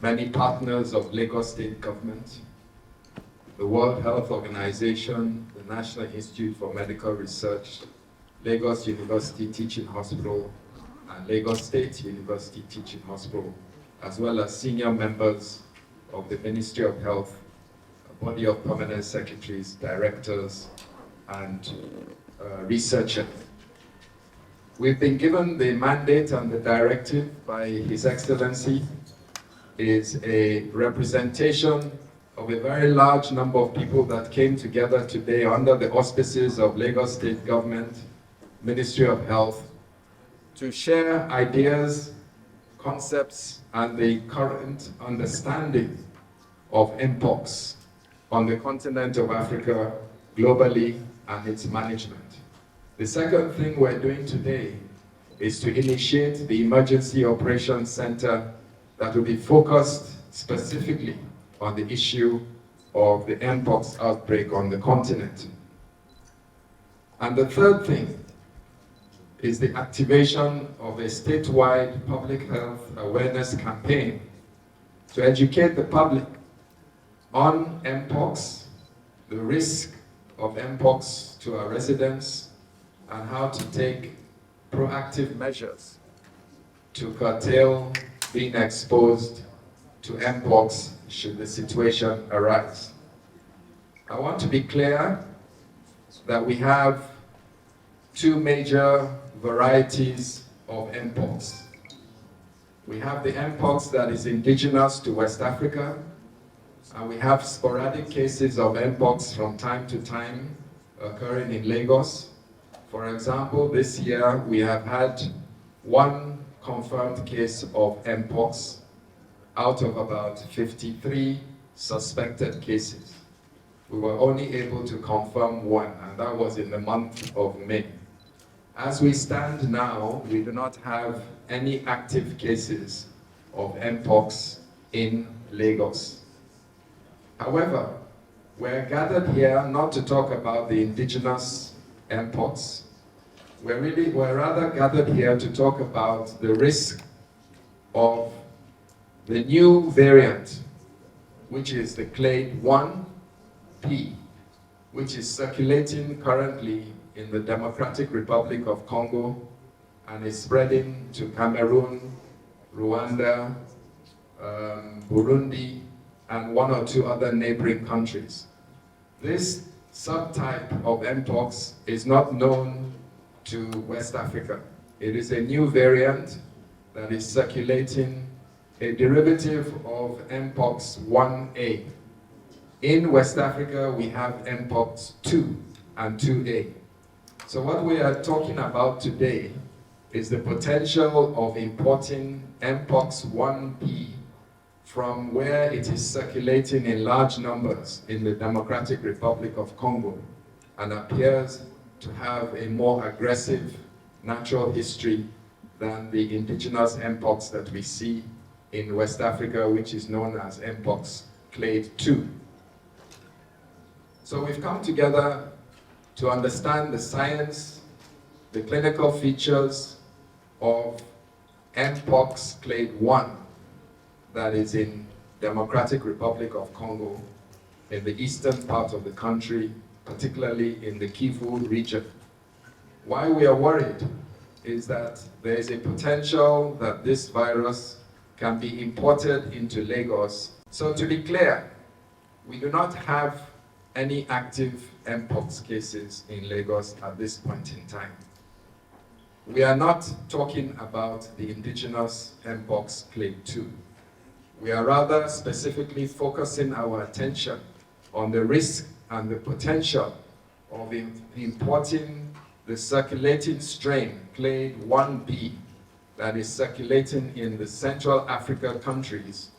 many partners of Lagos State government, the World Health Organization, the National Institute for Medical Research, Lagos University Teaching Hospital, and Lagos State University Teaching Hospital, as well as senior members of the Ministry of Health, a body of permanent secretaries, directors, and researchers. We've been given the mandate and the directive by His Excellency is a representation of a very large number of people that came together today under the auspices of Lagos State Government, Ministry of Health, to share ideas, concepts, and the current understanding of Mpox on the continent of Africa, globally, and its management. The second thing we're doing today is to initiate the Emergency Operations Center that will be focused specifically on the issue of the Mpox outbreak on the continent. And the third thing is the activation of a statewide public health awareness campaign to educate the public on Mpox, the risk of Mpox to our residents, and how to take proactive measures to curtail being exposed to Mpox should the situation arise. I want to be clear that we have two major varieties of Mpox. We have the Mpox that is indigenous to West Africa, and we have sporadic cases of Mpox from time to time occurring in Lagos. For example, this year we have had one confirmed case of Mpox out of about 53 suspected cases. We were only able to confirm one, and that was in the month of May. As we stand now, we do not have any active cases of Mpox in Lagos. However, we're gathered here not to talk about the indigenous Mpox. We're rather gathered here to talk about the risk of the new variant, which is the clade 1P, which is circulating currently in the Democratic Republic of Congo and is spreading to Cameroon, Rwanda, Burundi, and one or two other neighboring countries. This subtype of Mpox is not known to West Africa. It is a new variant that is circulating, a derivative of Mpox 1A. In West Africa, we have Mpox 2 and 2A. So what we are talking about today is the potential of importing Mpox 1B from where it is circulating in large numbers in the Democratic Republic of Congo and appears to have a more aggressive natural history than the indigenous Mpox that we see in West Africa, which is known as Mpox clade 2. So we've come together to understand the science, the clinical features of Mpox clade 1 that is in Democratic Republic of Congo, in the eastern part of the country, particularly in the Kivu region. Why we are worried is that there is a potential that this virus can be imported into Lagos. So to be clear, we do not have any active Mpox cases in Lagos at this point in time. We are not talking about the indigenous Mpox clade 2. We are rather specifically focusing our attention on the risk and the potential of importing the circulating strain, clade 1B, that is circulating in the Central Africa countries,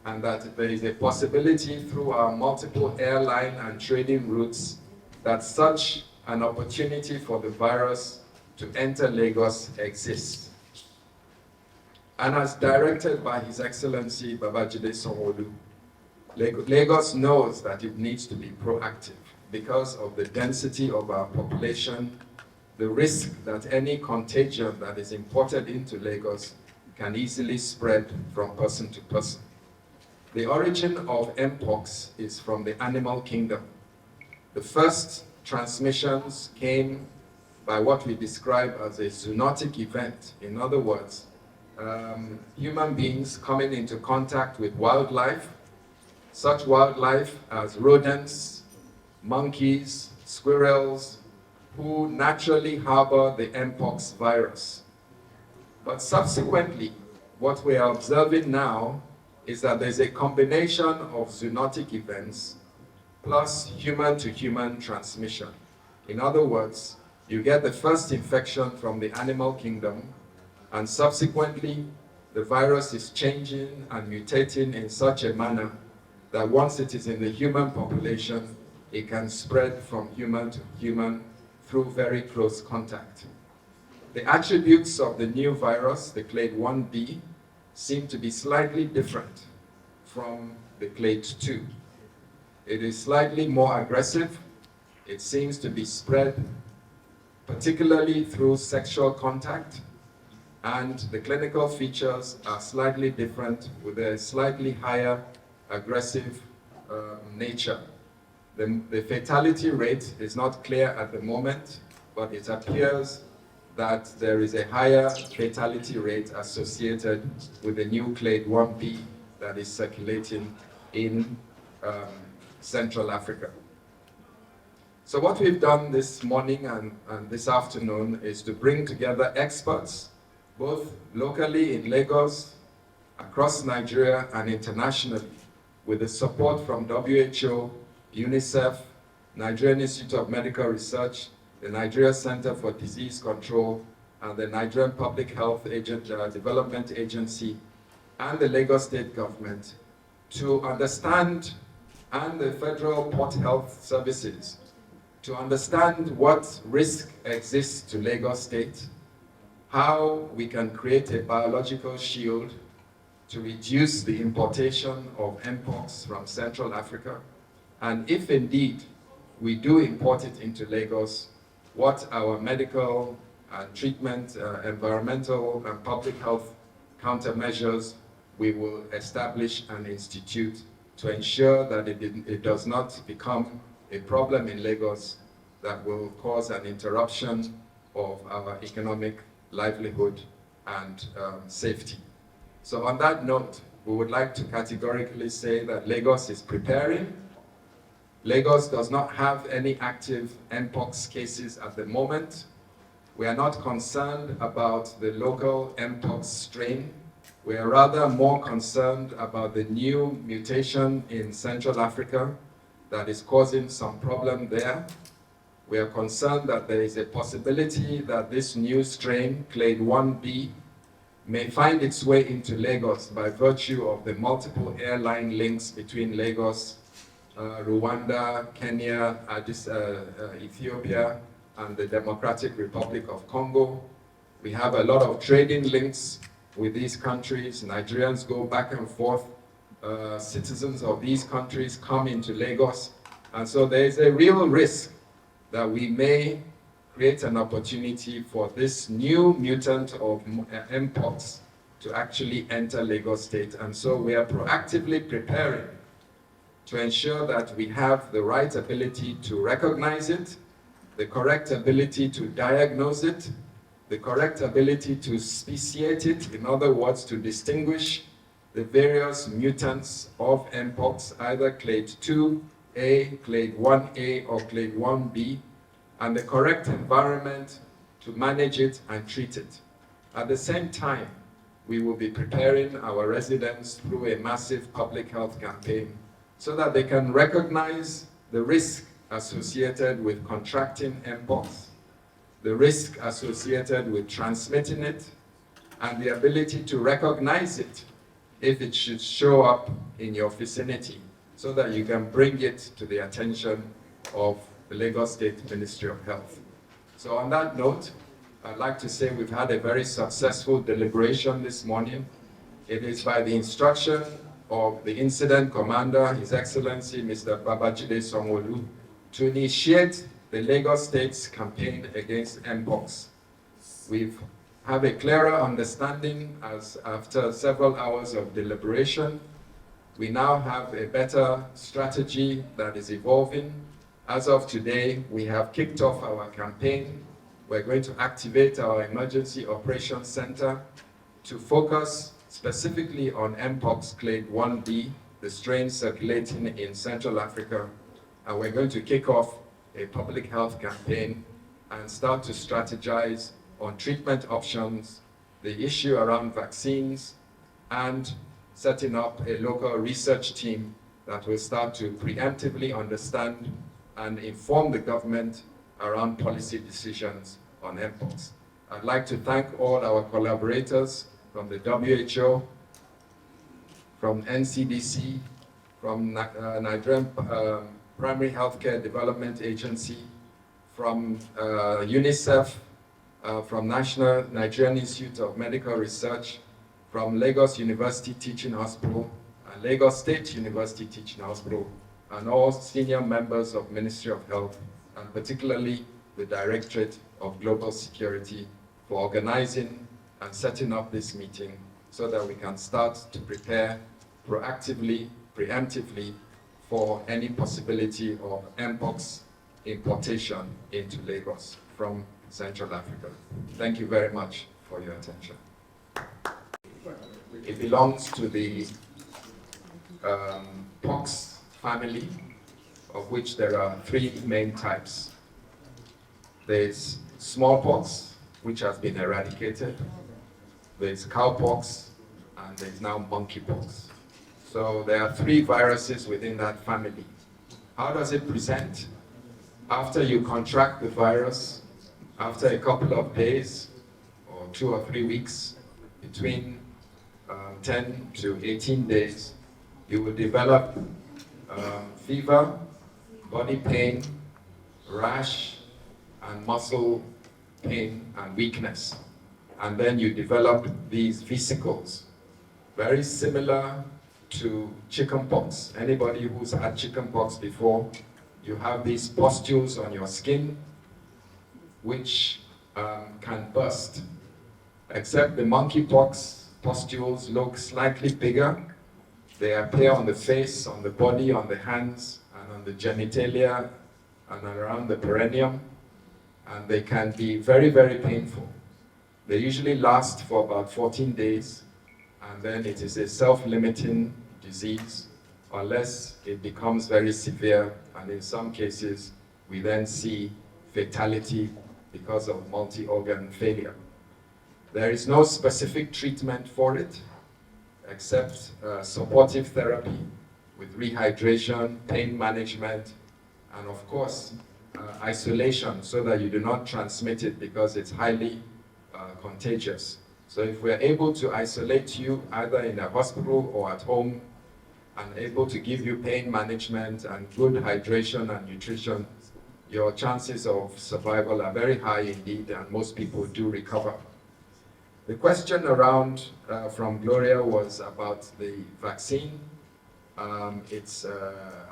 and that there is a possibility through our multiple airline and trading routes that such an opportunity for the virus to enter Lagos exists. And as directed by His Excellency Babajide Sanwo-Olu, Lagos knows that it needs to be proactive because of the density of our population, the risk that any contagion that is imported into Lagos can easily spread from person to person. The origin of Mpox is from the animal kingdom. The first transmissions came by what we describe as a zoonotic event. In other words, human beings coming into contact with wildlife, such wildlife as rodents, monkeys, squirrels, who naturally harbor the Mpox virus. But subsequently, what we are observing now is that there's a combination of zoonotic events plus human-to-human transmission. In other words, you get the first infection from the animal kingdom, and subsequently, the virus is changing and mutating in such a manner that once it is in the human population, it can spread from human to human through very close contact. The attributes of the new virus, the clade 1b, seem to be slightly different from the clade 2. It is slightly more aggressive. It seems to be spread particularly through sexual contact, and the clinical features are slightly different with a slightly higher aggressive nature. The fatality rate is not clear at the moment, but it appears that there is a higher fatality rate associated with the new clade 1b that is circulating in Central Africa. So what we've done this morning and this afternoon is to bring together experts, both locally in Lagos, across Nigeria and internationally, with the support from WHO, UNICEF, Nigerian Institute of Medical Research, the Nigeria Center for Disease Control, and the Nigerian Public Health Development Agency, and the Lagos State government, to understand, and the Federal Port Health Services, to understand what risk exists to Lagos State, how we can create a biological shield to reduce the importation of Mpox from Central Africa, and if indeed we do import it into Lagos, what our medical and treatment, environmental and public health countermeasures we will establish and institute to ensure that it does not become a problem in Lagos that will cause an interruption of our economic livelihood and safety. So on that note, we would like to categorically say that Lagos is preparing. Lagos does not have any active Mpox cases at the moment. We are not concerned about the local Mpox strain. We are rather more concerned about the new mutation in Central Africa that is causing some problem there. We are concerned that there is a possibility that this new strain, clade 1b, may find its way into Lagos by virtue of the multiple airline links between Lagos, Rwanda, Kenya, Ethiopia, and the Democratic Republic of Congo. We have a lot of trading links with these countries. Nigerians go back and forth. Citizens of these countries come into Lagos. And so there is a real risk that we may create an opportunity for this new mutant of Mpox to actually enter Lagos State. And so we are proactively preparing to ensure that we have the right ability to recognize it, the correct ability to diagnose it, the correct ability to speciate it, in other words, to distinguish the various mutants of Mpox, either clade 2A, clade 1A, or clade 1B, and the correct environment to manage it and treat it. At the same time, we will be preparing our residents through a massive public health campaign so that they can recognize the risk associated with contracting Mpox, the risk associated with transmitting it, and the ability to recognize it if it should show up in your vicinity, so that you can bring it to the attention of the Lagos State Ministry of Health. So on that note, I'd like to say we've had a very successful deliberation this morning. It is by the instruction of the incident commander, His Excellency Mr. Babajide Sanwo-Olu, to initiate the Lagos State's campaign against Mpox. We've have a clearer understanding as after several hours of deliberation, we now have a better strategy that is evolving. As of today, we have kicked off our campaign. We're going to activate our Emergency Operations Center to focus specifically on Mpox clade 1B, the strain circulating in Central Africa. And we're going to kick off a public health campaign and start to strategize on treatment options, the issue around vaccines, and setting up a local research team that will start to preemptively understand and inform the government around policy decisions on Mpox. I'd like to thank all our collaborators from the WHO, from NCDC, from Nigerian Primary Healthcare Development Agency, from UNICEF, from Nigerian Institute of Medical Research, from Lagos University Teaching Hospital, and Lagos State University Teaching Hospital, and all senior members of Ministry of Health, and particularly the Directorate of Global Security for organizing and setting up this meeting so that we can start to prepare proactively, preemptively for any possibility of Mpox importation into Lagos from Central Africa. Thank you very much for your attention. It belongs to the pox family, of which there are three main types. There's smallpox, which has been eradicated. There's cowpox, and there's now monkeypox. So there are three viruses within that family. How does it present? After you contract the virus, after a couple of days, or 2 or 3 weeks, between 10 to 18 days, you will develop fever, body pain, rash, and muscle pain and weakness. And then you develop these vesicles, very similar to chickenpox. Anybody who's had chickenpox before, you have these pustules on your skin which can burst, except the monkeypox pustules look slightly bigger. They appear on the face, on the body, on the hands, and on the genitalia, and around the perineum, and they can be very, very painful. They usually last for about 14 days, and then it is a self-limiting disease unless it becomes very severe, and in some cases we then see fatality because of multi-organ failure. There is no specific treatment for it except supportive therapy with rehydration, pain management, and of course isolation so that you do not transmit it because it's highly contagious. So if we're able to isolate you either in a hospital or at home and able to give you pain management and good hydration and nutrition, your chances of survival are very high indeed, and most people do recover. The question around from Gloria was about the vaccine, its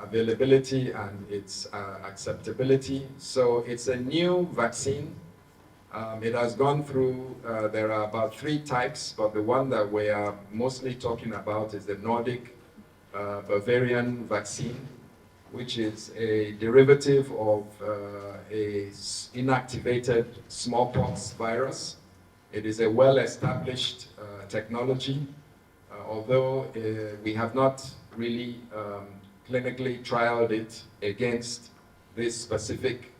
availability and its acceptability. So it's a new vaccine. It has gone through, there are about 3 types, but the one that we are mostly talking about is the Nordic Bavarian vaccine, which is a derivative of a inactivated smallpox virus. It is a well-established technology, although we have not really clinically trialed it against this specific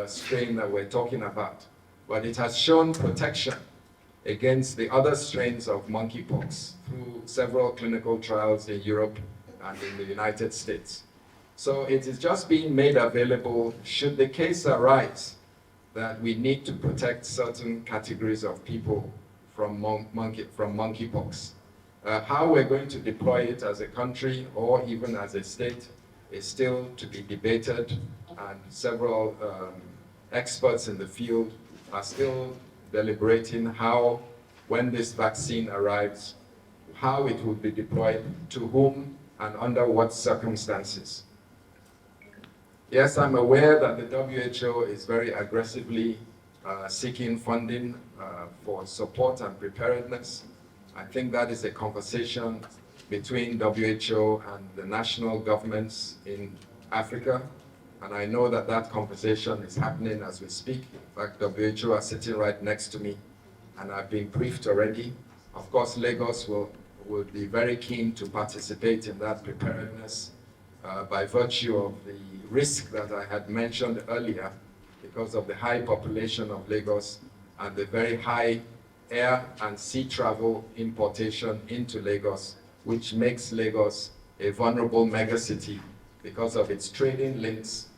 strain that we're talking about. But it has shown protection against the other strains of monkeypox through several clinical trials in Europe and in the United States. So it is just being made available should the case arise that we need to protect certain categories of people from monkeypox. How we're going to deploy it as a country or even as a state is still to be debated, and several experts in the field are still deliberating how, when this vaccine arrives, how it will be deployed, to whom, and under what circumstances. Yes, I'm aware that the WHO is very aggressively seeking funding for support and preparedness. I think that is a conversation between WHO and the national governments in Africa. And I know that that conversation is happening as we speak. In fact, WHO are sitting right next to me, and I've been briefed already. Of course, Lagos will be very keen to participate in that preparedness by virtue of the risk that I had mentioned earlier, because of the high population of Lagos and the very high air and sea travel importation into Lagos, which makes Lagos a vulnerable megacity because of its trading links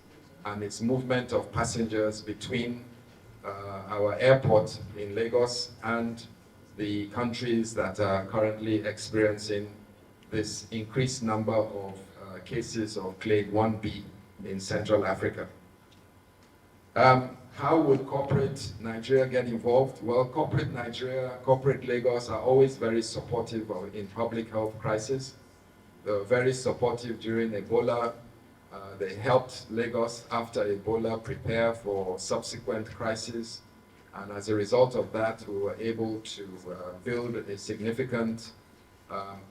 and its movement of passengers between our airport in Lagos and the countries that are currently experiencing this increased number of cases of clade 1B in Central Africa. How would corporate Nigeria get involved? Well, corporate Nigeria, corporate Lagos are always very supportive in public health crisis. They were very supportive during Ebola. They helped Lagos after Ebola prepare for subsequent crises. And as a result of that, we were able to build a significant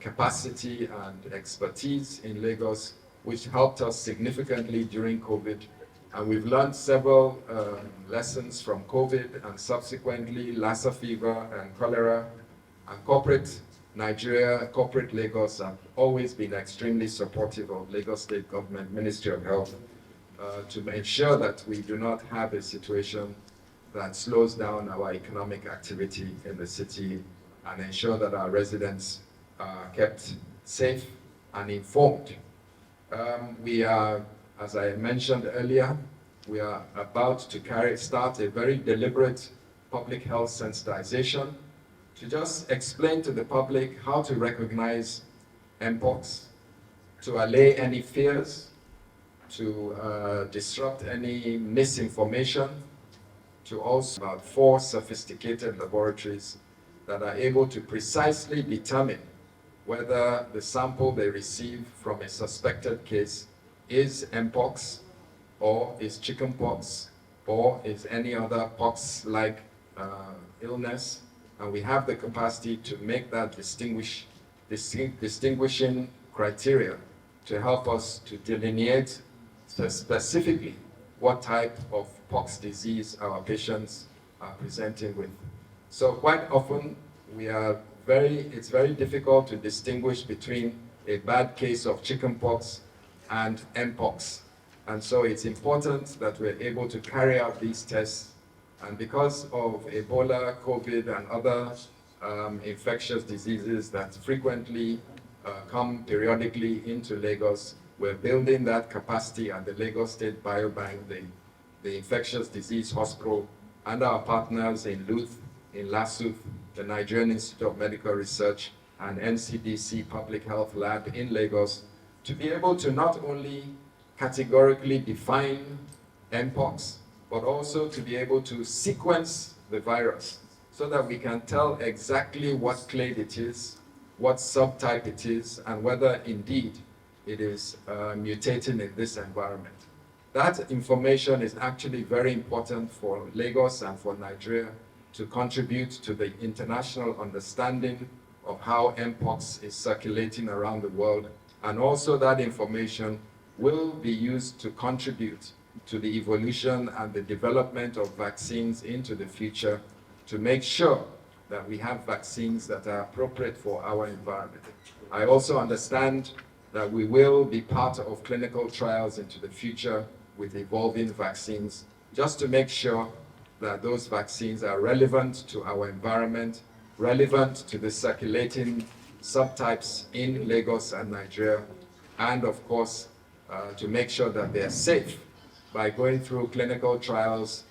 capacity and expertise in Lagos, which helped us significantly during COVID. And we've learned several lessons from COVID and subsequently Lassa fever and cholera. And corporate Nigeria, corporate Lagos have always been extremely supportive of Lagos State Government, Ministry of Health, to ensure that we do not have a situation that slows down our economic activity in the city and ensure that our residents are kept safe and informed. We are, as I mentioned earlier, we are about to start a very deliberate public health sensitization to just explain to the public how to recognize Mpox, to allay any fears, to disrupt any misinformation, to also about 4 sophisticated laboratories that are able to precisely determine whether the sample they receive from a suspected case is Mpox, or is chickenpox, or is any other pox-like illness. And we have the capacity to make that distinguishing criteria to help us to delineate specifically what type of pox disease our patients are presenting with. So quite often, it's very difficult to distinguish between a bad case of chickenpox and Mpox. And so it's important that we're able to carry out these tests. And because of Ebola, COVID, and other infectious diseases that frequently come periodically into Lagos, we're building that capacity at the Lagos State Biobank, the Infectious Disease Hospital, and our partners in LUTH, in LASUTH, the Nigerian Institute of Medical Research, and NCDC Public Health Lab in Lagos, to be able to not only categorically define Mpox, but also to be able to sequence the virus so that we can tell exactly what clade it is, what subtype it is, and whether indeed it is mutating in this environment. That information is actually very important for Lagos and for Nigeria to contribute to the international understanding of how Mpox is circulating around the world. And also that information will be used to contribute to the evolution and the development of vaccines into the future to make sure that we have vaccines that are appropriate for our environment. I also understand that we will be part of clinical trials into the future with evolving vaccines, just to make sure that those vaccines are relevant to our environment, relevant to the circulating subtypes in Lagos and Nigeria, and of course, to make sure that they are safe by going through clinical trials,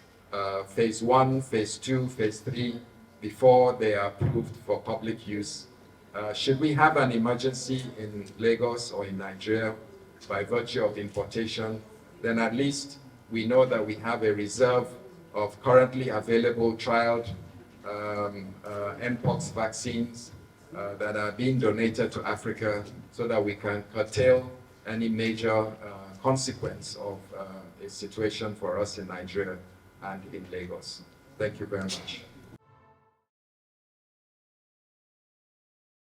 phase 1, phase 2, phase 3, before they are approved for public use. Should we have an emergency in Lagos or in Nigeria by virtue of importation, then at least we know that we have a reserve of currently available trialed Mpox vaccines that are being donated to Africa so that we can curtail any major consequence of a situation for us in Nigeria and in Lagos. Thank you very much.